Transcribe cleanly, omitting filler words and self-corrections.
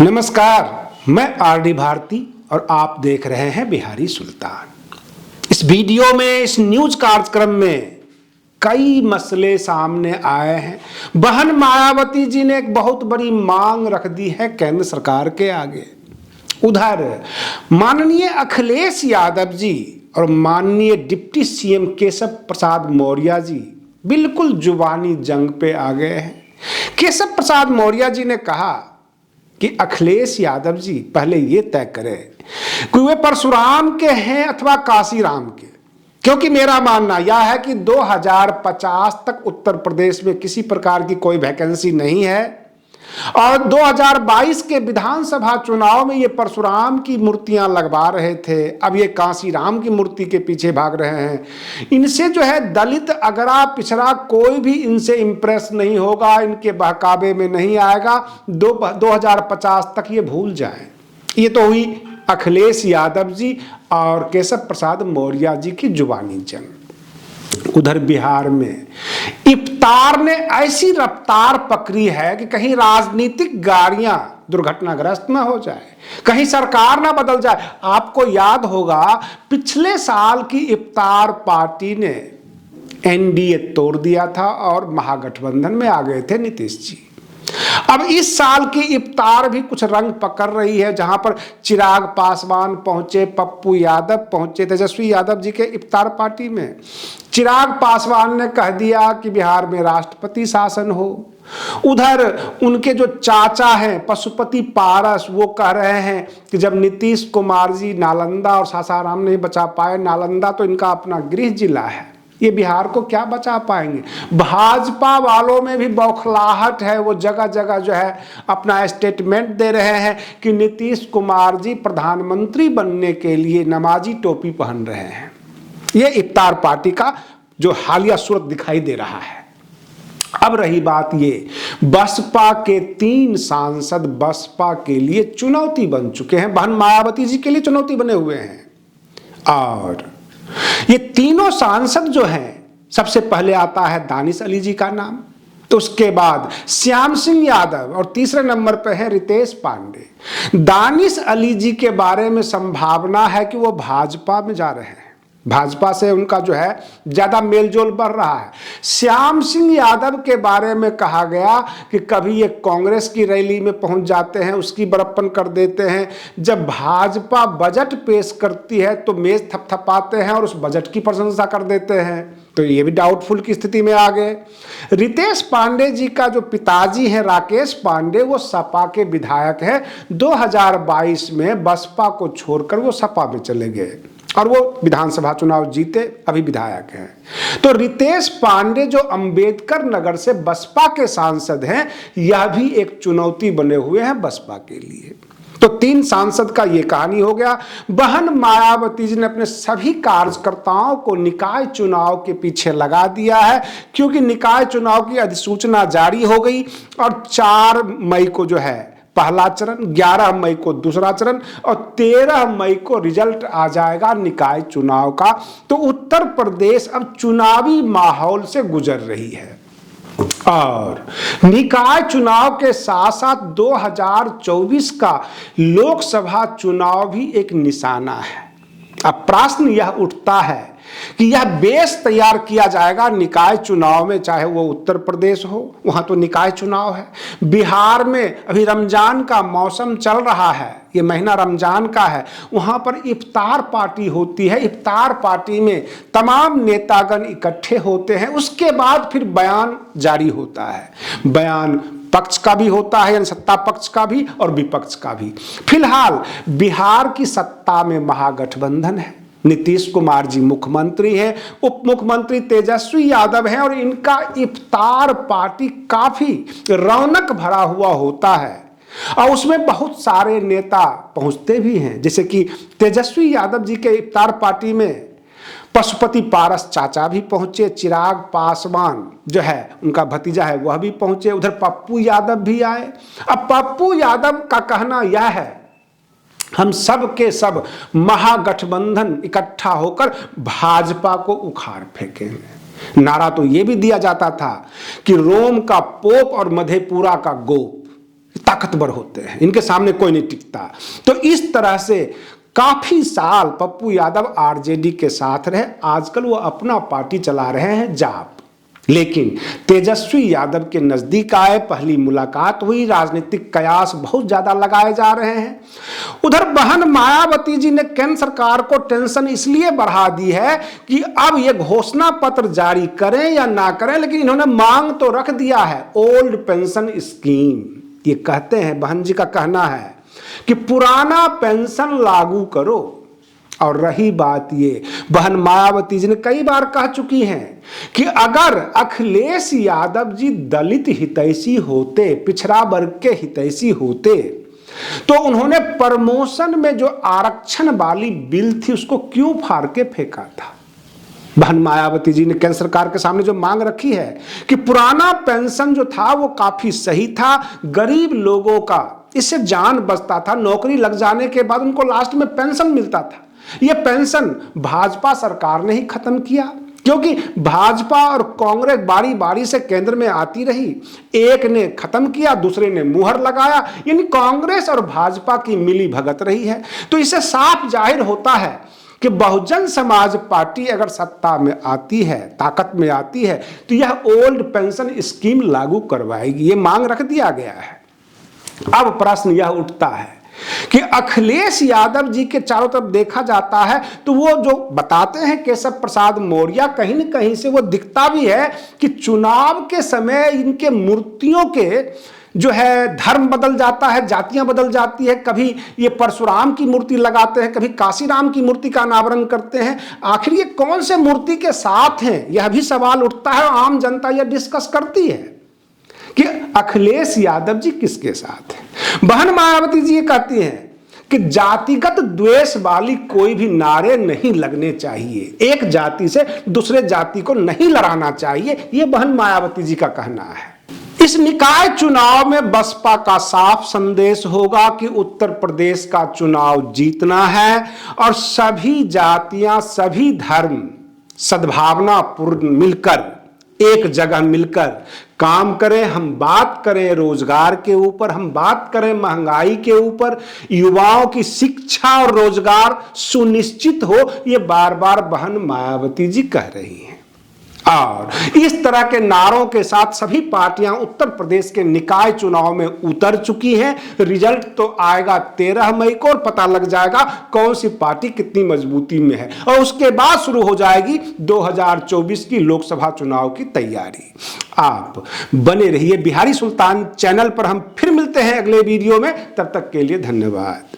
नमस्कार, मैं आरडी भारती और आप देख रहे हैं बिहारी सुल्तान। इस वीडियो में, इस न्यूज कार्यक्रम में कई मसले सामने आए हैं। बहन मायावती जी ने एक बहुत बड़ी मांग रख दी है केंद्र सरकार के आगे। उधर माननीय अखिलेश यादव जी और माननीय डिप्टी सीएम केशव प्रसाद मौर्य जी बिल्कुल जुबानी जंग पे आ गए हैं। केशव प्रसाद मौर्य जी ने कहा कि अखिलेश यादव जी पहले ये तय करें कि वे परशुराम के हैं अथवा काशीराम के, क्योंकि मेरा मानना यह है कि 2050 तक उत्तर प्रदेश में किसी प्रकार की कोई वैकेंसी नहीं है और 2022 के विधानसभा चुनाव में ये परशुराम की मूर्तियां लगवा रहे थे, अब ये काशीराम की मूर्ति के पीछे भाग रहे हैं। इनसे जो है दलित अगरा पिछड़ा कोई भी इनसे इंप्रेस नहीं होगा, इनके बहकावे में नहीं आएगा। 2050 तक ये भूल जाएं। ये तो हुई अखिलेश यादव जी और केशव प्रसाद मौर्य जी की जुबानी जंग। उधर बिहार में इफ्तार ने ऐसी रफ्तार पकड़ी है कि कहीं राजनीतिक गाड़ियां दुर्घटनाग्रस्त न हो जाए, कहीं सरकार ना बदल जाए। आपको याद होगा पिछले साल की इफ्तार पार्टी ने एनडीए तोड़ दिया था और महागठबंधन में आ गए थे नीतीश जी। अब इस साल की इफ्तार भी कुछ रंग पकड़ रही है, जहां पर चिराग पासवान पहुंचे, पप्पू यादव पहुंचे तेजस्वी यादव जी के इफ्तार पार्टी में। चिराग पासवान ने कह दिया कि बिहार में राष्ट्रपति शासन हो। उधर उनके जो चाचा हैं पशुपति पारस, वो कह रहे हैं कि जब नीतीश कुमार जी नालंदा और सासाराम नहीं बचा पाए, नालंदा तो इनका अपना गृह जिला है, ये बिहार को क्या बचा पाएंगे। भाजपा वालों में भी बौखलाहट है, वो जगह जगह जो है अपना स्टेटमेंट दे रहे हैं कि नीतीश कुमार जी प्रधानमंत्री बनने के लिए नमाजी टोपी पहन रहे हैं। ये इफ्तार पार्टी का जो हालिया सूरत दिखाई दे रहा है। अब रही बात ये, बसपा के 3 सांसद बसपा के लिए चुनौती बन चुके हैं, बहन मायावती जी के लिए चुनौती बने हुए हैं। और ये तीनों सांसद जो हैं, सबसे पहले आता है दानिश अली जी का नाम, तो उसके बाद श्याम सिंह यादव और तीसरे नंबर पर है रितेश पांडे। दानिश अली जी के बारे में संभावना है कि वो भाजपा में जा रहे हैं, भाजपा से उनका जो है ज्यादा मेलजोल बढ़ रहा है। श्याम सिंह यादव के बारे में कहा गया कि कभी ये कांग्रेस की रैली में पहुंच जाते हैं, उसकी बड़प्पन कर देते हैं, जब भाजपा बजट पेश करती है तो मेज थपथपाते हैं और उस बजट की प्रशंसा कर देते हैं, तो ये भी डाउटफुल की स्थिति में आ गए। रितेश पांडे जी का जो पिताजी हैं राकेश पांडे, वो सपा के विधायक हैं। 2022 में बसपा को छोड़कर वो सपा में चले गए और वो विधानसभा चुनाव जीते, अभी विधायक हैं। तो रितेश पांडे जो अंबेडकर नगर से बसपा के सांसद हैं, यह भी एक चुनौती बने हुए हैं बसपा के लिए। तो 3 सांसद का ये कहानी हो गया। बहन मायावती जी ने अपने सभी कार्यकर्ताओं को निकाय चुनाव के पीछे लगा दिया है, क्योंकि निकाय चुनाव की अधिसूचना जारी हो गई और 4 मई को जो है पहला चरण, 11 मई को दूसरा चरण और 13 मई को रिजल्ट आ जाएगा निकाय चुनाव का। तो उत्तर प्रदेश अब चुनावी माहौल से गुजर रही है और निकाय चुनाव के साथ साथ 2024 का लोकसभा चुनाव भी एक निशाना है। अब प्रश्न यह उठता है कि यह बेस तैयार किया जाएगा निकाय चुनाव में, चाहे वो उत्तर प्रदेश हो, वहां तो निकाय चुनाव है। बिहार में अभी रमजान का मौसम चल रहा है, ये महीना रमजान का है, वहां पर इफ्तार पार्टी होती है। इफ्तार पार्टी में तमाम नेतागण इकट्ठे होते हैं, उसके बाद फिर बयान जारी होता है। बयान पक्ष का भी होता है, यानी सत्ता पक्ष का भी और विपक्ष का भी। फिलहाल बिहार की सत्ता में महागठबंधन है, नीतीश कुमार जी मुख्यमंत्री हैं, उप मुख्यमंत्री तेजस्वी यादव हैं और इनका इफ्तार पार्टी काफी रौनक भरा हुआ होता है और उसमें बहुत सारे नेता पहुंचते भी हैं। जैसे कि तेजस्वी यादव जी के इफ्तार पार्टी में पशुपति पारस चाचा भी पहुंचे, चिराग पासवान जो है उनका भतीजा है वह भी पहुंचे, उधर पप्पू यादव भी आए। अब पप्पू यादव का कहना यह है, हम सब के सब महागठबंधन इकट्ठा होकर भाजपा को उखाड़ फेंकेंगे। नारा तो यह भी दिया जाता था कि रोम का पोप और मधेपुरा का गोप। ताकतवर होते हैं, इनके सामने कोई नहीं टिकता। तो इस तरह से काफी साल पप्पू यादव आरजेडी के साथ रहे, आजकल वो अपना पार्टी चला रहे हैं जाप। लेकिन तेजस्वी यादव के नजदीक आए, पहली मुलाकात हुई, राजनीतिक कयास बहुत ज्यादा लगाए जा रहे हैं। उधर बहन मायावती जी ने केंद्र सरकार को टेंशन इसलिए बढ़ा दी है कि अब ये घोषणा पत्र जारी करें या ना करें, लेकिन इन्होंने मांग तो रख दिया है ओल्ड पेंशन स्कीम। ये कहते हैं, बहन जी का कहना है कि पुराना पेंशन लागू करो। और रही बात ये, बहन मायावती जी ने कई बार कह चुकी हैं कि अगर अखिलेश यादव जी दलित हितैषी होते, पिछड़ा वर्ग के हितैषी होते, तो उन्होंने प्रमोशन में जो आरक्षण वाली बिल थी उसको क्यों फाड़ के फेंका था। बहन मायावती जी ने केंद्र सरकार के सामने जो मांग रखी है कि पुराना पेंशन जो था वो काफी सही था, गरीब लोगों का इससे जान बचता था, नौकरी लग जाने के बाद उनको लास्ट में पेंशन मिलता था। ये पेंशन भाजपा सरकार ने ही खत्म किया, क्योंकि भाजपा और कांग्रेस बारी बारी से केंद्र में आती रही, एक ने खत्म किया, दूसरे ने मुहर लगाया, यानी कांग्रेस और भाजपा की मिली भगत रही है। तो इससे साफ जाहिर होता है कि बहुजन समाज पार्टी अगर सत्ता में आती है, ताकत में आती है, तो यह ओल्ड पेंशन स्कीम लागू करवाएगी। ये मांग रख दिया गया है। अब प्रश्न यह उठता है कि अखिलेश यादव जी के चारों तरफ देखा जाता है तो वो जो बताते हैं केशव प्रसाद मौर्य, कहीं न कहीं से वो दिखता भी है कि चुनाव के समय इनके मूर्तियों के जो है धर्म बदल जाता है, जातियां बदल जाती है। कभी ये परशुराम की मूर्ति लगाते हैं, कभी काशीराम की मूर्ति का अनावरण करते हैं। आखिर ये कौन से मूर्ति के साथ हैं, यह भी सवाल उठता है। आम जनता यह डिस्कस करती है कि अखिलेश यादव जी किसके साथ हैं। बहन मायावती जी ये कहती हैं कि जातिगत द्वेष वाली कोई भी नारे नहीं लगने चाहिए, एक जाति से दूसरे जाति को नहीं लड़ाना चाहिए, ये बहन मायावती जी का कहना है। इस निकाय चुनाव में बसपा का साफ संदेश होगा कि उत्तर प्रदेश का चुनाव जीतना है और सभी जातियां, सभी धर्म सद्भावना पूर्ण मिलकर एक जगह मिलकर काम करें। हम बात करें रोजगार के ऊपर, हम बात करें महंगाई के ऊपर, युवाओं की शिक्षा और रोजगार सुनिश्चित हो, ये बार बार बहन मायावती जी कह रही हैं। और इस तरह के नारों के साथ सभी पार्टियां उत्तर प्रदेश के निकाय चुनाव में उतर चुकी हैं। रिजल्ट तो आएगा 13 मई को और पता लग जाएगा कौन सी पार्टी कितनी मजबूती में है, और उसके बाद शुरू हो जाएगी 2024 की लोकसभा चुनाव की तैयारी। आप बने रहिए बिहारी सुल्तान चैनल पर। हम फिर मिलते हैं अगले वीडियो में, तब तक के लिए धन्यवाद।